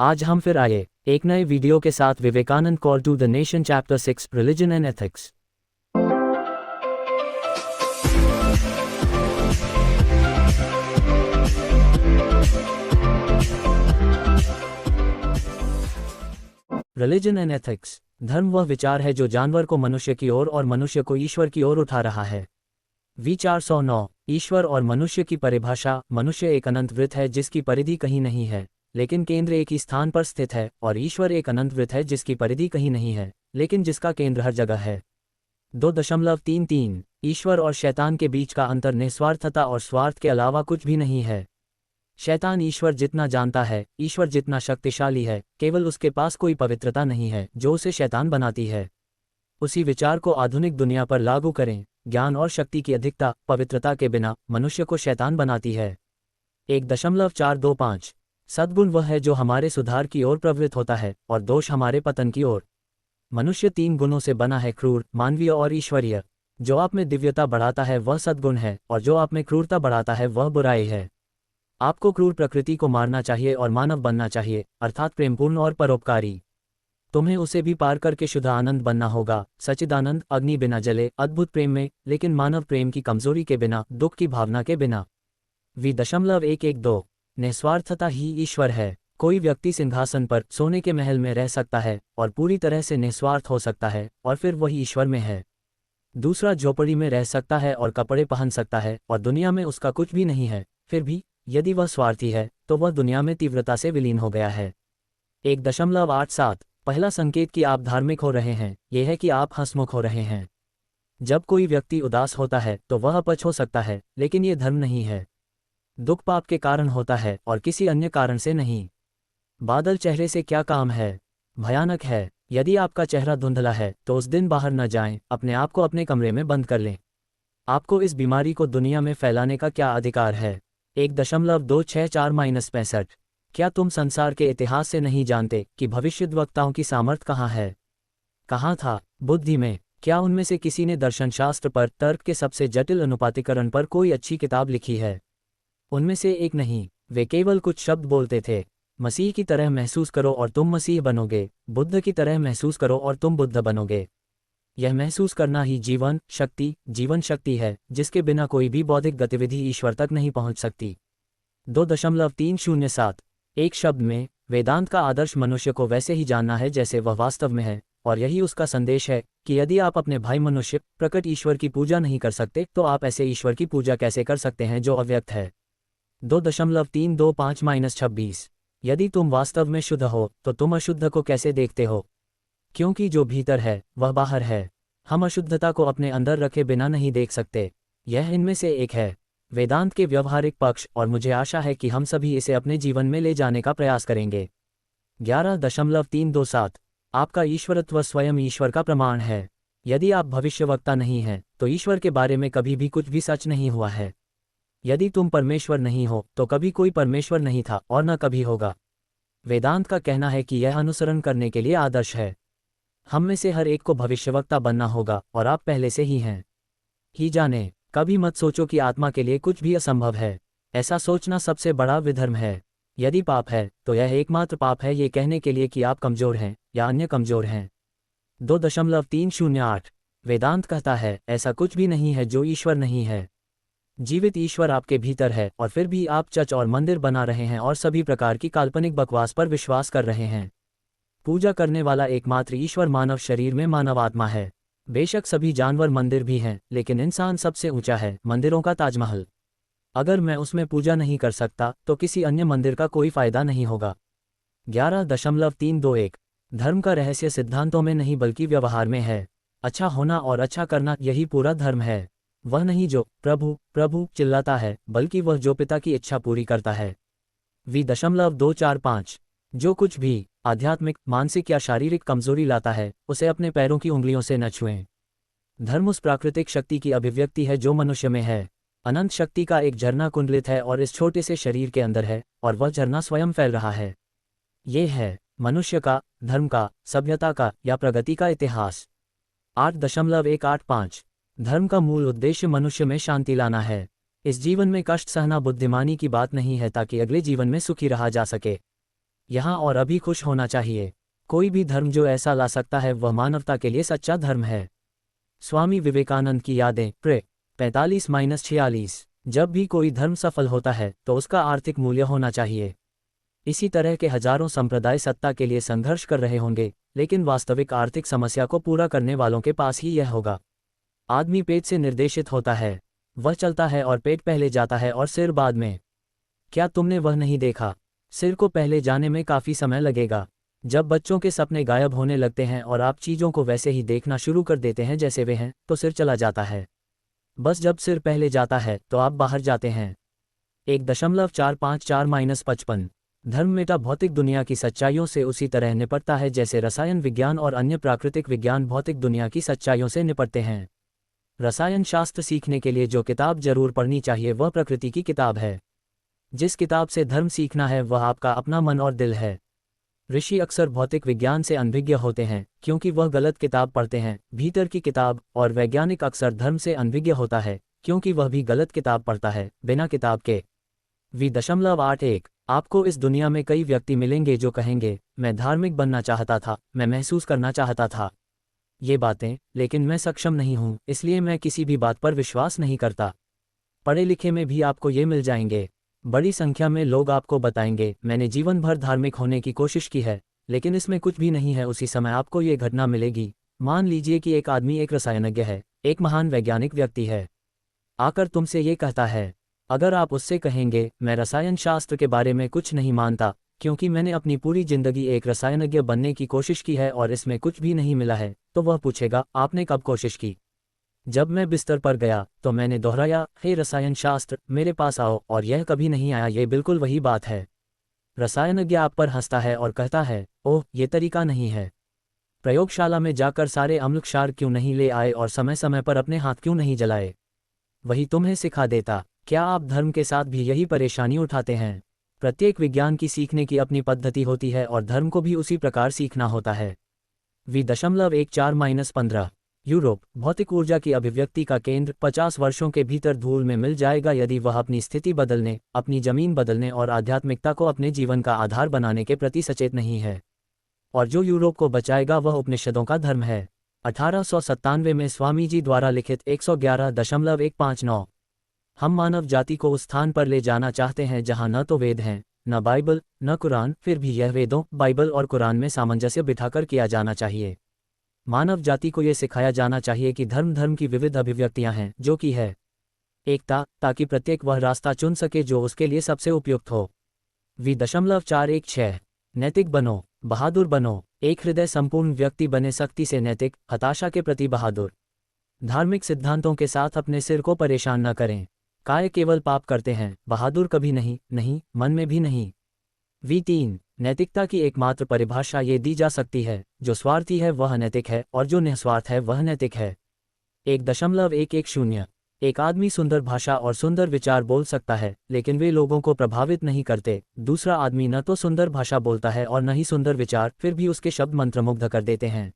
आज हम फिर आए एक नए वीडियो के साथ Vivekananda call to the nation chapter 6 religion and ethics. Religion and ethics. धर्म वह विचार है जो जानवर को मनुष्य की ओर और मनुष्य को ईश्वर की ओर उठा रहा है। V409। ईश्वर और मनुष्य की परिभाषा। मनुष्य एक अनंत वृत्त है जिसकी परिधि कहीं नहीं है, लेकिन केंद्र एक ही स्थान पर स्थित है, और ईश्वर एक अनंत वृत्त है जिसकी परिधि कहीं नहीं है, लेकिन जिसका केंद्र हर जगह है। 2.33। ईश्वर और शैतान के बीच का अंतर निस्वार्थता और स्वार्थ के अलावा कुछ भी नहीं है। शैतान ईश्वर जितना जानता है, ईश्वर जितना शक्तिशाली है, केवल उसके पास कोई पवित्रता नहीं है जो उसे शैतान बनाती है। उसी विचार को आधुनिक दुनिया पर लागू करें। ज्ञान और शक्ति की अधिकता पवित्रता के बिना मनुष्य को शैतान बनाती है। 1.425। सद्गुण वह है जो हमारे सुधार की ओर प्रवृत्त होता है और दोष हमारे पतन की ओर। मनुष्य 3 गुणों से बना है, क्रूर, मानवीय और ईश्वरीय। जो आप में दिव्यता बढ़ाता है वह सद्गुण है, और जो आप में क्रूरता बढ़ाता है वह बुराई है। आपको क्रूर प्रकृति को मारना चाहिए और मानव बनना चाहिए, अर्थात प्रेमपूर्ण और परोपकारी। तुम्हें उसे भी पार करके शुद्ध आनंद बनना होगा, सच्चिदानंद, अग्नि बिना जले, अद्भुत प्रेम में, लेकिन मानव प्रेम की कमजोरी के बिना, दुख की भावना के बिना। V.112। निस्वार्थता ही ईश्वर है। कोई व्यक्ति सिंहासन पर, सोने के महल में रह सकता है और पूरी तरह से निस्वार्थ हो सकता है, और फिर वही ईश्वर में है। दूसरा झोपड़ी में रह सकता है और कपड़े पहन सकता है और दुनिया में उसका कुछ भी नहीं है, फिर भी यदि वह स्वार्थी है तो वह दुनिया में तीव्रता से विलीन हो गया है। 1.87। पहला संकेत कि आप धार्मिक हो रहे हैं यह है कि आप हंसमुख हो रहे हैं। जब कोई व्यक्ति उदास होता है तो वह अपच हो सकता है, लेकिन ये धर्म नहीं है। दुख पाप के कारण होता है और किसी अन्य कारण से नहीं। बादल चेहरे से क्या काम है? भयानक है। यदि आपका चेहरा धुंधला है तो उस दिन बाहर न जाएं, अपने आप को अपने कमरे में बंद कर लें। आपको इस बीमारी को दुनिया में फैलाने का क्या अधिकार है? 1.264-65। क्या तुम संसार के इतिहास से नहीं जानते कि भविष्यद्वक्ताओं की सामर्थ्य कहाँ है? कहाँ था? बुद्धि में। क्या उनमें से किसी ने दर्शनशास्त्र पर, तर्क के सबसे जटिल अनुपातीकरण पर कोई अच्छी किताब लिखी है? उनमें से एक नहीं। वे केवल कुछ शब्द बोलते थे। मसीह की तरह महसूस करो और तुम मसीह बनोगे, बुद्ध की तरह महसूस करो और तुम बुद्ध बनोगे। यह महसूस करना ही जीवन शक्ति है, जिसके बिना कोई भी बौद्धिक गतिविधि ईश्वर तक नहीं पहुंच सकती। 2.307। एक शब्द में, वेदांत का आदर्श मनुष्य को वैसे ही जानना है जैसे वह वास्तव में है, और यही उसका संदेश है कि यदि आप अपने भाई मनुष्य, प्रकट ईश्वर की पूजा नहीं कर सकते तो आप ऐसे ईश्वर की पूजा कैसे कर सकते हैं जो अव्यक्त है? 2.325-26। यदि तुम वास्तव में शुद्ध हो तो तुम अशुद्ध को कैसे देखते हो? क्योंकि जो भीतर है वह बाहर है। हम अशुद्धता को अपने अंदर रखे बिना नहीं देख सकते। यह इनमें से एक है, वेदांत के व्यवहारिक पक्ष, और मुझे आशा है कि हम सभी इसे अपने जीवन में ले जाने का प्रयास करेंगे। 11.327। आपका ईश्वरत्व स्वयं ईश्वर का प्रमाण है। यदि आप भविष्यवक्ता नहीं हैं तो ईश्वर के बारे में कभी भी कुछ भी सच नहीं हुआ है। यदि तुम परमेश्वर नहीं हो तो कभी कोई परमेश्वर नहीं था और न कभी होगा। वेदांत का कहना है कि यह अनुसरण करने के लिए आदर्श है। हम में से हर एक को भविष्यवक्ता बनना होगा, और आप पहले से ही हैं। ही जाने, कभी मत सोचो कि आत्मा के लिए कुछ भी असंभव है। ऐसा सोचना सबसे बड़ा विधर्म है। यदि पाप है तो यह एकमात्र पाप है ये कहने के लिए कि आप कमजोर हैं या अन्य कमजोर हैं। 2.308। वेदांत कहता है ऐसा कुछ भी नहीं है जो ईश्वर नहीं है। जीवित ईश्वर आपके भीतर है, और फिर भी आप चर्च और मंदिर बना रहे हैं और सभी प्रकार की काल्पनिक बकवास पर विश्वास कर रहे हैं। पूजा करने वाला एकमात्र ईश्वर मानव शरीर में मानव आत्मा है। बेशक सभी जानवर मंदिर भी हैं, लेकिन इंसान सबसे ऊंचा है, मंदिरों का ताजमहल। अगर मैं उसमें पूजा नहीं कर सकता तो किसी अन्य मंदिर का कोई फायदा नहीं होगा। 11.321। धर्म का रहस्य सिद्धांतों में नहीं बल्कि व्यवहार में है। अच्छा होना और अच्छा करना, यही पूरा धर्म है। वह नहीं जो प्रभु प्रभु चिल्लाता है, बल्कि वह जो पिता की इच्छा पूरी करता है। V.245। जो कुछ भी आध्यात्मिक, मानसिक या शारीरिक कमजोरी लाता है उसे अपने पैरों की उंगलियों से न छुएं। धर्म उस प्राकृतिक शक्ति की अभिव्यक्ति है जो मनुष्य में है। अनंत शक्ति का एक झरना कुंडलित है और इस छोटे से शरीर के अंदर है, और वह झरना स्वयं फैल रहा है। ये है मनुष्य का, धर्म का, सभ्यता का या प्रगति का इतिहास। 8.185। धर्म का मूल उद्देश्य मनुष्य में शांति लाना है। इस जीवन में कष्ट सहना बुद्धिमानी की बात नहीं है ताकि अगले जीवन में सुखी रहा जा सके। यहाँ और अभी खुश होना चाहिए। कोई भी धर्म जो ऐसा ला सकता है वह मानवता के लिए सच्चा धर्म है। स्वामी विवेकानंद की यादें प्रे 45-46। जब भी कोई धर्म सफल होता है तो उसका आर्थिक मूल्य होना चाहिए। इसी तरह के हजारों संप्रदाय सत्ता के लिए संघर्ष कर रहे होंगे, लेकिन वास्तविक आर्थिक समस्या को पूरा करने वालों के पास ही यह होगा। आदमी पेट से निर्देशित होता है, वह चलता है और पेट पहले जाता है और सिर बाद में। क्या तुमने वह नहीं देखा? सिर को पहले जाने में काफ़ी समय लगेगा। जब बच्चों के सपने गायब होने लगते हैं और आप चीज़ों को वैसे ही देखना शुरू कर देते हैं जैसे वे हैं, तो सिर चला जाता है। बस जब सिर पहले जाता है तो आप बाहर जाते हैं। 1.454-55 धर्म मेटा भौतिक दुनिया की सच्चाइयों से उसी तरह निपटता है जैसे रसायन विज्ञान और अन्य प्राकृतिक विज्ञान भौतिक दुनिया की सच्चाइयों से निपटते हैं। रसायन शास्त्र सीखने के लिए जो किताब जरूर पढ़नी चाहिए वह प्रकृति की किताब है। जिस किताब से धर्म सीखना है वह आपका अपना मन और दिल है। ऋषि अक्सर भौतिक विज्ञान से अनभिज्ञ होते हैं क्योंकि वह गलत किताब पढ़ते हैं, भीतर की किताब, और वैज्ञानिक अक्सर धर्म से अनभिज्ञ होता है क्योंकि वह भी गलत किताब पढ़ता है, बिना किताब के। V.81 आपको इस दुनिया में कई व्यक्ति मिलेंगे जो कहेंगे, मैं धार्मिक बनना चाहता था, मैं महसूस करना चाहता था ये बातें, लेकिन मैं सक्षम नहीं हूँ, इसलिए मैं किसी भी बात पर विश्वास नहीं करता। पढ़े लिखे में भी आपको ये मिल जाएंगे। बड़ी संख्या में लोग आपको बताएंगे, मैंने जीवन भर धार्मिक होने की कोशिश की है, लेकिन इसमें कुछ भी नहीं है। उसी समय आपको ये घटना मिलेगी। मान लीजिए कि एक आदमी एक रसायनज्ञ है, एक महान वैज्ञानिक व्यक्ति है, आकर तुमसे ये कहता है। अगर आप उससे कहेंगे, मैं रसायन शास्त्र के बारे में कुछ नहीं मानता क्योंकि मैंने अपनी पूरी जिंदगी एक रसायनज्ञ बनने की कोशिश की है और इसमें कुछ भी नहीं मिला है, तो वह पूछेगा, आपने कब कोशिश की? जब मैं बिस्तर पर गया तो मैंने दोहराया, हे रसायन शास्त्र, मेरे पास आओ, और यह कभी नहीं आया। ये बिल्कुल वही बात है। रसायनज्ञ आप पर हंसता है और कहता है, ओह, ये तरीका नहीं है। प्रयोगशाला में जाकर सारे अम्ल क्षार क्यों नहीं ले आए और समय समय पर अपने हाथ क्यों नहीं जलाए? वही तुम्हें सिखा देता। क्या आप धर्म के साथ भी यही परेशानी उठाते हैं? प्रत्येक विज्ञान की सीखने की अपनी पद्धति होती है और धर्म को भी उसी प्रकार सीखना होता है। V.14-15 यूरोप भौतिक ऊर्जा की अभिव्यक्ति का केंद्र 50 वर्षों के भीतर धूल में मिल जाएगा यदि वह अपनी स्थिति बदलने, अपनी जमीन बदलने और आध्यात्मिकता को अपने जीवन का आधार बनाने के प्रति सचेत नहीं है। और जो यूरोप को बचाएगा वह उपनिषदों का धर्म है। 1897 में स्वामी जी द्वारा लिखित 111.159। हम मानव जाति को उस स्थान पर ले जाना चाहते हैं जहां न तो वेद हैं, न बाइबल, न कुरान, फिर भी यह वेदों, बाइबल और कुरान में सामंजस्य बिठाकर किया जाना चाहिए। मानव जाति को यह सिखाया जाना चाहिए कि धर्म की विविध अभिव्यक्तियां हैं, जो कि है एकता, ताकि प्रत्येक वह रास्ता चुन सके जो उसके लिए सबसे उपयुक्त हो। V.416 नैतिक बनो, बहादुर बनो, एक हृदय संपूर्ण व्यक्ति बने, सख्ती से नैतिक, हताशा के प्रति बहादुर। धार्मिक सिद्धांतों के साथ अपने सिर को परेशान न करें। काय केवल पाप करते हैं, बहादुर कभी नहीं, नहीं, मन में भी नहीं। V.3 नैतिकता की एकमात्र परिभाषा ये दी जा सकती है, जो स्वार्थी है वह अनैतिक है और जो निस्वार्थ है वह नैतिक है। 1.110 एक आदमी सुंदर भाषा और सुंदर विचार बोल सकता है, लेकिन वे लोगों को प्रभावित नहीं करते। दूसरा आदमी न तो सुंदर भाषा बोलता है और न ही सुंदर विचार, फिर भी उसके शब्द मंत्रमुग्ध कर देते हैं।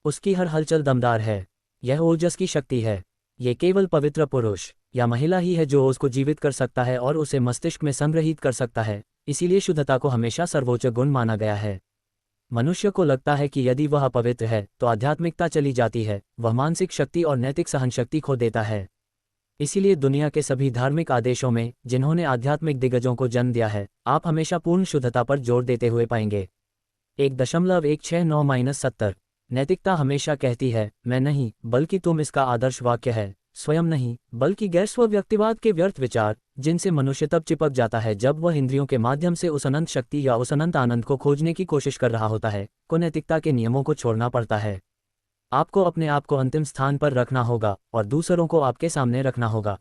उसकी हर हलचल दमदार है। यह ओजस की शक्ति है। ये केवल पवित्र पुरुष या महिला ही है जो उसको जीवित कर सकता है और उसे मस्तिष्क में संग्रहित कर सकता है। इसीलिए शुद्धता को हमेशा सर्वोच्च गुण माना गया है। मनुष्य को लगता है कि यदि वह अपवित्र है तो आध्यात्मिकता चली जाती है, वह मानसिक शक्ति और नैतिक सहनशक्ति खो देता है। इसीलिए दुनिया के सभी धार्मिक आदेशों में, जिन्होंने आध्यात्मिक दिग्गजों को जन्म दिया है, आप हमेशा पूर्ण शुद्धता पर जोर देते हुए पाएंगे। 1.169-70 नैतिकता हमेशा कहती है, मैं नहीं, बल्कि तुम इसका आदर्श वाक्य है। स्वयं नहीं, बल्कि गैर स्व व्यक्तिवाद के व्यर्थ विचार, जिनसे मनुष्य तब चिपक जाता है जब वह इंद्रियों के माध्यम से उस अनंत शक्ति या उस अनंत आनंद को खोजने की कोशिश कर रहा होता है, को नैतिकता के नियमों को छोड़ना पड़ता है। आपको अपने आप को अंतिम स्थान पर रखना होगा और दूसरों को आपके सामने रखना होगा।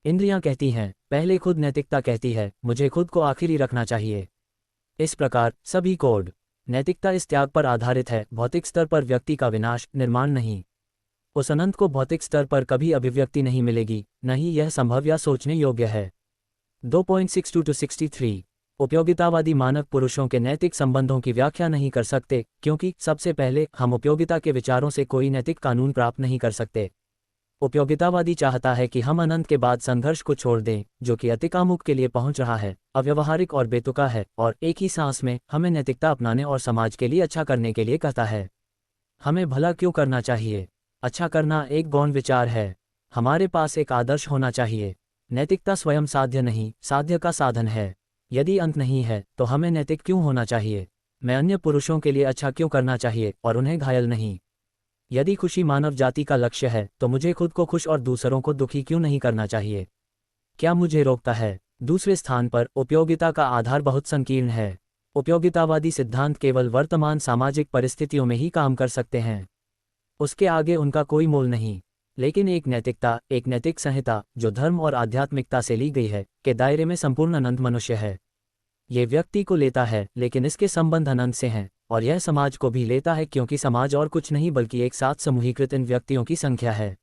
इंद्रियां कहती हैं, पहले खुद नैतिकता कहती है, मुझे खुद को आखिरी रखना चाहिए। इस प्रकार सभी कोड नैतिकता इस त्याग पर आधारित है, भौतिक स्तर पर व्यक्ति का विनाश, निर्माण नहीं। उस अनंत को भौतिक स्तर पर कभी अभिव्यक्ति नहीं मिलेगी, न ही यह संभव या सोचने योग्य है। 2.62-63 उपयोगितावादी मानव पुरुषों के नैतिक संबंधों की व्याख्या नहीं कर सकते, क्योंकि सबसे पहले हम उपयोगिता के विचारों से कोई नैतिक कानून प्राप्त नहीं कर सकते। उपयोगितावादी चाहता है कि हम अनंत के बाद संघर्ष को छोड़ दें, जो कि अतिकामुक के लिए पहुंच रहा है, अव्यवहारिक और बेतुका है, और एक ही सांस में हमें नैतिकता अपनाने और समाज के लिए अच्छा करने के लिए कहता है। हमें भला क्यों करना चाहिए? अच्छा करना एक गौण विचार है। हमारे पास एक आदर्श होना चाहिए। नैतिकता स्वयं साध्य नहीं, साध्य का साधन है। यदि अंत नहीं है तो हमें नैतिक क्यों होना चाहिए? मैं अन्य पुरुषों के लिए अच्छा क्यों करना चाहिए और उन्हें घायल नहीं? यदि खुशी मानव जाति का लक्ष्य है तो मुझे खुद को खुश और दूसरों को दुखी क्यों नहीं करना चाहिए? क्या मुझे रोकता है? दूसरे स्थान पर उपयोगिता का आधार बहुत संकीर्ण है। उपयोगितावादी सिद्धांत केवल वर्तमान सामाजिक परिस्थितियों में ही काम कर सकते हैं। उसके आगे उनका कोई मोल नहीं। लेकिन एक नैतिकता, एक नैतिक संहिता जो धर्म और आध्यात्मिकता से ली गई है, के दायरे में संपूर्ण अनंत मनुष्य है। ये व्यक्ति को लेता है, लेकिन इसके संबंध अनंत से हैं, और यह समाज को भी लेता है, क्योंकि समाज और कुछ नहीं बल्कि एक साथ समूहीकृत इन व्यक्तियों की संख्या है।